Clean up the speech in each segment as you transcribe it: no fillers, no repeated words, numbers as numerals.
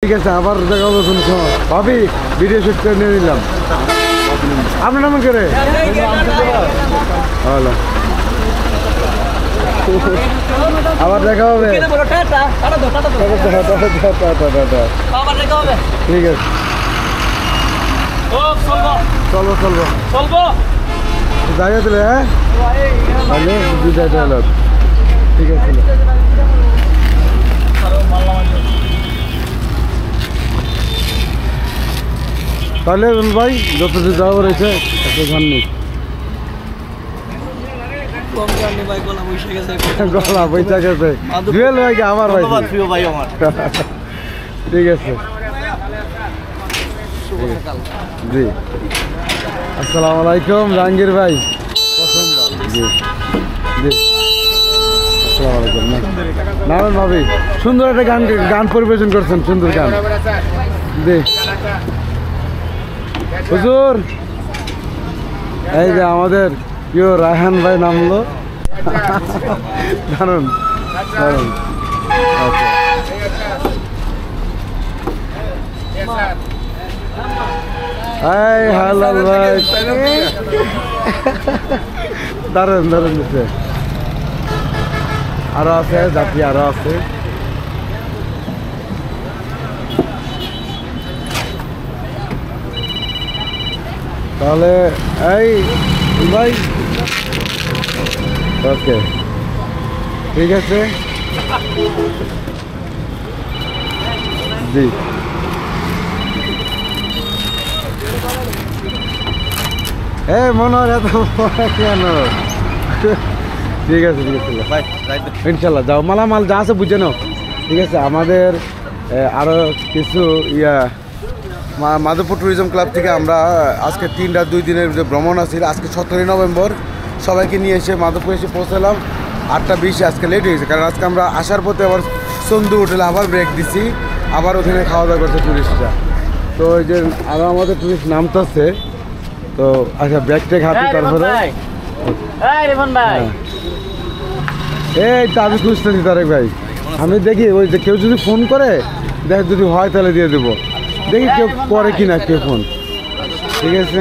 ঠিক আছে, আবার দেখা হবে কোনো সময়। ভাবি ভিডিও শুট করে নিয়ে নিলাম। আপনার নাম করে হলো, আবার দেখা হবে। ঠিক আছে, চলবো চলবো চলবো জায়গা দিলে। হ্যাঁ তাহলে বিদায় ডায়লগ। ঠিক আছে, তাহলে ভাই যতদূর যাওয়া রয়েছে এত ধান নেই। গলা বৈশা গেছে জুয়েল ভাইকে আমার ভাই। ঠিক আছে, জি আসসালামু আলাইকুম জাহাঙ্গীর ভাই। জি জি আসসালামু আলাইকুম। নারায়ণ ভাবি সুন্দর একটা গান পরিবেশন করছেন, সুন্দর গান। জি হুজুর, এই যে আমাদের প্রিয় রায়হান ভাই নামলো। দারুন দারুন। হাই হালাল ভাই, দারুন দারুন দিচ্ছে। আরো আছে যাত্রী, আরো আছে। তাহলে এই ভাই ওকে ঠিক আছে। জি মনে হয় এত কেন? ঠিক আছে ঠিক আছে ভাই, ইনশাল্লাহ যাও, মালামাল যা আছে বুঝে নাও। ঠিক আছে, আমাদের আরো কিছু মাধবপুর ট্যুরিজম ক্লাব থেকে আমরা আজকে 3 রাত 2 দিনের যে ভ্রমণ আছে, আজকে 17 নভেম্বর সবাইকে নিয়ে এসে মাধবপুর এসে পৌঁছালাম 8টা 20। আজকে লেট হয়েছে কারণ আজকে আমরা আসার পথে আবার সন্ধু হোটেলে আবার ব্রেক দিছি, আবার ওখানে খাওয়া দাওয়া করছে টুরিস্টরা। তো ওই যে আরও আমাদের টুরিস্ট নামতেছে, তো আচ্ছা ব্যাগটা হাতে তারপরে এই তো আমি খুঁজতেছি তারেক ভাই। আমি দেখি ওই যে কেউ যদি ফোন করে দেখ, যদি হয় তাহলে দিয়ে দেবো, দেখি কেউ করে কিনা কেউ ফোন। ঠিক আছে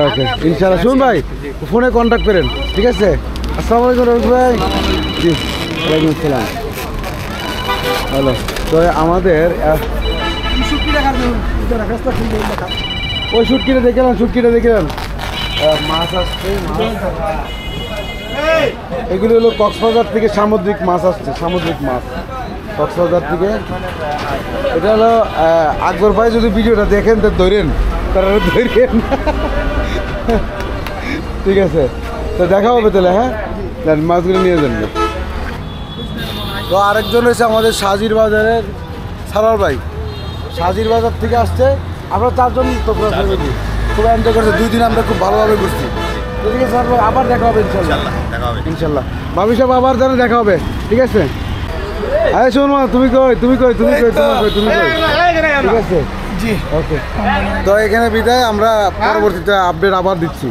ওকে ইনশাআল্লাহ। শুন ভাই ফোনে কন্ট্যাক্ট করেন। ঠিক আছে, আসসালামু আলাইকুম রফিক ভাই। জি ওয়ালাইকুম আসসালাম। হ্যালো, তো আমাদের ওই শুটকিটা দেখলাম, শুটকিটা দেখলাম মাছ আসছে। এগুলো হলো কক্সবাজার থেকে সামুদ্রিক মাছ আসছে, সামুদ্রিক মাছ কক্সবাজার থেকে। এটা হলো আকবর ভাই যদি ভিডিওটা দেখেন তো ধরেন, তারা ধরেন। ঠিক আছে, তো দেখা হবে তাহলে। হ্যাঁ মাছগুলো নিয়ে যান। তো আরেকজন হয়েছে আমাদের সাজির বাজারের সারার ভাই, সাজির বাজার থেকে আসছে। আমরা 4 জন তো খুব এনজয় করছি, 2 দিন আমরা খুব ভালোভাবে ঘুরছি। ঠিক আছে, আবার দেখা হবে ইনশাল্লাহ। ইনশাল্লাহ ভাবি সাহেব আবার যেন দেখা হবে। ঠিক আছে, আরে শোন মা, তুমি কই তুমি কই তুমি কই তুমি কই তুমি কই। ঠিক আছে জি ওকে। তো এখানে বিদায়, আমরা পরবর্তীতে আপডেট আবার দিচ্ছি।